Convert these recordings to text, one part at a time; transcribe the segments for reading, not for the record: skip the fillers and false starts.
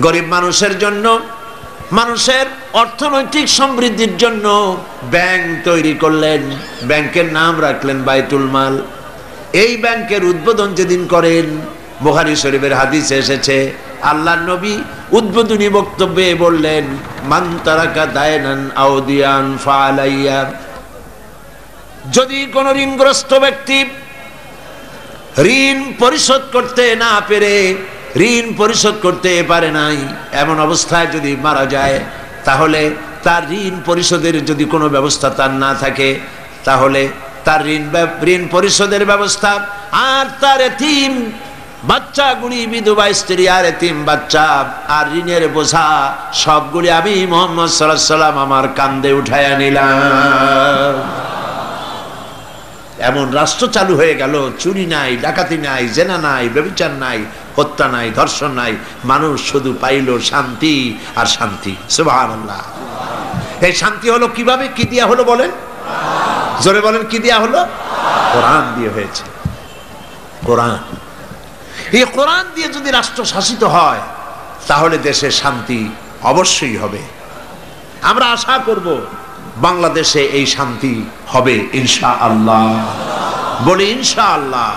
গরিব মানুষের জন্য, মানুষের অর্থনৈতিক সমৃদ্ধির জন্য ব্যাংক তৈরি করলেন, ব্যাংকের নাম রাখলেন বাইতুল মাল। এই ব্যাংকের উদ্বোধন যেদিন করেন, বুখারী শরীফের হাদিসে এসেছে, আল্লাহর নবী উদ্বোধনী বক্তব্যে বললেন, মান তারাকা দায়নান আও দিয়ান ফালাইয়া, যদি কোন ঋণগ্রস্ত ব্যক্তি ঋণ পরিশোধ করতে না পেরে, ঋণ পরিশোধ করতে পারে নাই, এমন অবস্থায় যদি মারা যায়, তাহলে তার ঋণ পরিশোধের যদি কোনো ব্যবস্থা তার না থাকে, তাহলে তার ঋণ পরিশোধের ব্যবস্থা আর তার এতিম বাচ্চাগুলি, বিধবা স্ত্রী আর এতিম বাচ্চা আর ঋণের বোঝা সবগুলি আমি মুহাম্মদ সাল্লাল্লাহু আলাইহি ওয়াসাল্লাম আমার কাঁধে উঠাইয়া নিলাম। এমন রাষ্ট্র চালু হয়ে গেল, চুরি নাই, ডাকাতি নাই, জেনা নাই, ব্যভিচার নাই, হত্যা নাই, ধর্ষণ নাই, মানুষ শুধু পাইল শান্তি আর শান্তি। সুবহানাল্লাহ। এই শান্তি হলো কিভাবে? কি দিয়া হলো বলেন? জোরে বলেন, কি দিয়া হলো? কোরআন দিয়ে হয়েছে। কোরআন, এই কোরআন দিয়ে যদি রাষ্ট্র শাসিত হয়, তাহলে দেশে শান্তি অবশ্যই হবে। আমরা আশা করব বাংলাদেশে এই শান্তি হবে ইনশাআল্লাহ। বলি ইনশাআল্লাহ।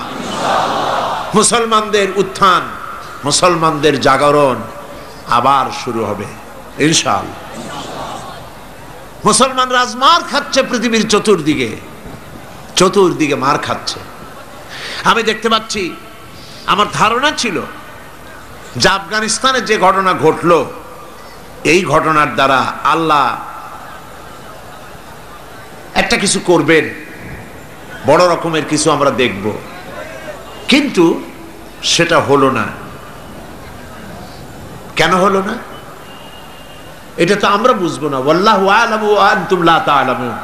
মুসলমানদের উত্থান, মুসলমানদের জাগরণ আবার শুরু হবে ইনশাআল্লাহ। মুসলমান রাজমার খাচ্ছে পৃথিবীর চতুর্দিকে, চতুর্দিকে মার খাচ্ছে। আমি দেখতে পাচ্ছি, আমার ধারণা ছিল যে আফগানিস্তানে যে ঘটনা ঘটলো, এই ঘটনার দ্বারা আল্লাহ একটা কিছু করবেন, বড় রকমের কিছু আমরা দেখব, কিন্তু সেটা হলো না। কেন হলো না এটা তো আমরা বুঝবো না। ওয়াল্লাহু আ'লামু ওয়া আনতুম লা তা'লামুন।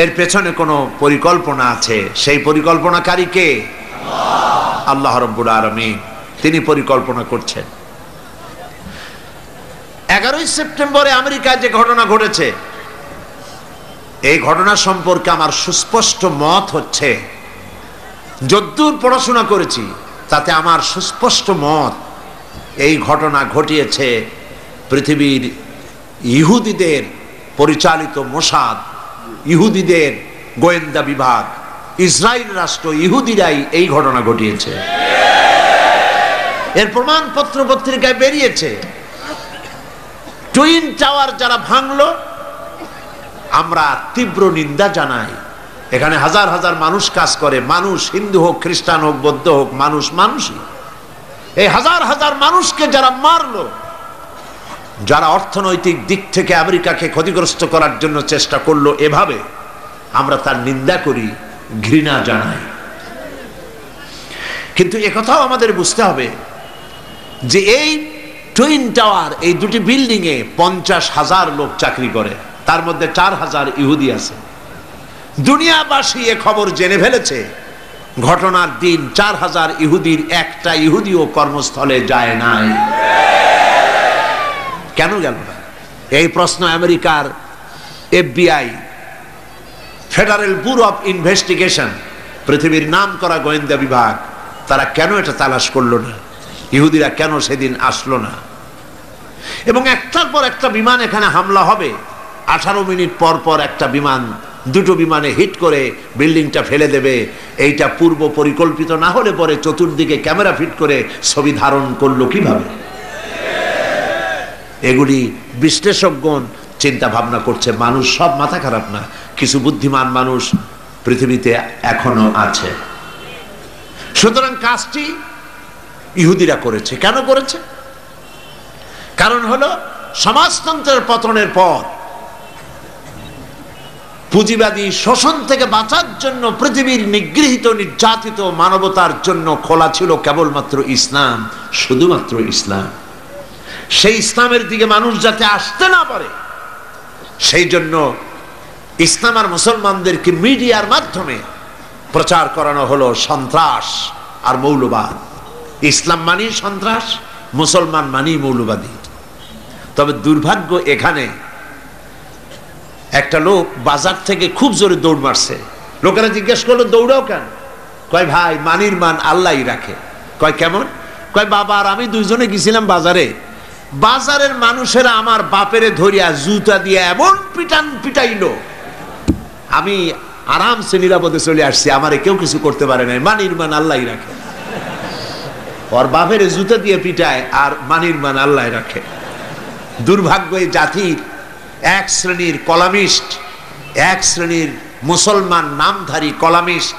এর পেছনে কোনো পরিকল্পনা আছে, সেই পরিকল্পনাকারী কে? আল্লাহ রাব্বুল আলামিন। তিনি পরিকল্পনা করছেন। 11ই সেপ্টেম্বরে আমেরিকায় যে ঘটনা ঘটেছে, এই ঘটনা সম্পর্কে আমার সুস্পষ্ট মত হচ্ছে, যদ্দূর পড়াশোনা করেছি তাতে আমার সুস্পষ্ট মত, এই ঘটনা ঘটিয়েছে পৃথিবীর ইহুদিদের পরিচালিত মোসাদ, ইহুদিদের গোয়েন্দা বিভাগ, ইসরায়েল রাষ্ট্র, ইহুদিরাই এই ঘটনা ঘটিয়েছে। এর প্রমাণ পত্র পত্রিকায় বেরিয়েছে। টুইন টাওয়ার যারা ভাঙলো, আমরা তীব্র নিন্দা জানাই। এখানে হাজার হাজার মানুষ কাজ করে, মানুষ হিন্দু হোক, খ্রিস্টান হোক, বৌদ্ধ হোক, মানুষ মানুষই। এই হাজার হাজার মানুষকে যারা মারলো, যারা অর্থনৈতিক দিক থেকে আমেরিকাকে ক্ষতিগ্রস্ত করার জন্য চেষ্টা করলো, এভাবে আমরা তার নিন্দা করি, ঘৃণা জানাই। কিন্তু একথাও আমাদের বুঝতে হবে যে এই টুইন টাওয়ার, এই দুটি বিল্ডিং এ 50,000 লোক চাকরি করে, তার মধ্যে 4,000 ইহুদি আছে। দুনিয়াবাসী এ খবর জেনে ফেলেছে। ঘটনার দিন 4,000 ইহুদির একটা ইহুদিও কর্মস্থলে যায় নাই। কেন গেল না? এই প্রশ্ন আমেরিকার FBI, federal bureau of investigation, পৃথিবীর নাম করা গোয়েন্দা বিভাগ, তারা কেন এটা তালাশ করলো না? ইহুদিরা কেন সেদিন আসলো না? এবং একটার পর একটা বিমান এখানে হামলা হবে, 18 মিনিট পর পর একটা বিমান, দুটো বিমানে হিট করে বিল্ডিংটা ফেলে দেবে। এইটা পূর্ব পরিকল্পিত না হলে পরে চতুর্দিকে ক্যামেরা ফিট করে ছবি ধারণ করলো কিভাবে? এগুলি বিশ্লেষকগণ চিন্তা ভাবনা করছে। মানুষ সব মাথা খারাপ না, কিছু বুদ্ধিমান মানুষ পৃথিবীতে এখনো আছে। সুতরাং কাজটি ইহুদিরা করেছে। কেন করেছে? কারণ হলো সমাজতন্ত্রের পতনের পর পুঁজিবাদী শোষণ থেকে বাঁচার জন্য পৃথিবীর নিগৃহীত, নির্যাতিত মানবতার জন্য খোলা ছিল কেবলমাত্র ইসলাম, শুধুমাত্র ইসলাম। সেই ইসলামের দিকে মানুষ যাতে আসতে না পারে, সেই জন্য ইসলাম আর মুসলমানদেরকে মিডিয়ার মাধ্যমে প্রচার করানো হলো সন্ত্রাস আর মৌলবাদ। ইসলাম মানি সন্ত্রাস, মুসলমান মানি মৌলবাদী। তবে দুর্ভাগ্য, এখানে একটা লোক বাজার থেকে খুব জোরে দৌড় মারছে। লোকেরা জিজ্ঞেস করলো, দৌড়াও কেন? কয় ভাই, মানির মান আল্লাহই রাখে। কয় কেমন? কয় বাবা আর আমি দুইজনে গেছিলাম বাজারে, বাজারের মানুষেরা আমার বাপেরে ধরিয়া জুতা দিয়ে এমন পিটাইলো, আমি আরামসে নিরাপদে চলে আসছি, আমারে কেউ কিছু করতে পারে নাই। মানির মান আল্লাহ রাখে। ওর বাপের জুতা দিয়ে পিটায় আর মানির মান আল্লাহ রাখে। দুর্ভাগ্য এই জাতির, এক শ্রেণীর কলামিস্ট, এক শ্রেণীর মুসলমান নামধারী কলামিস্ট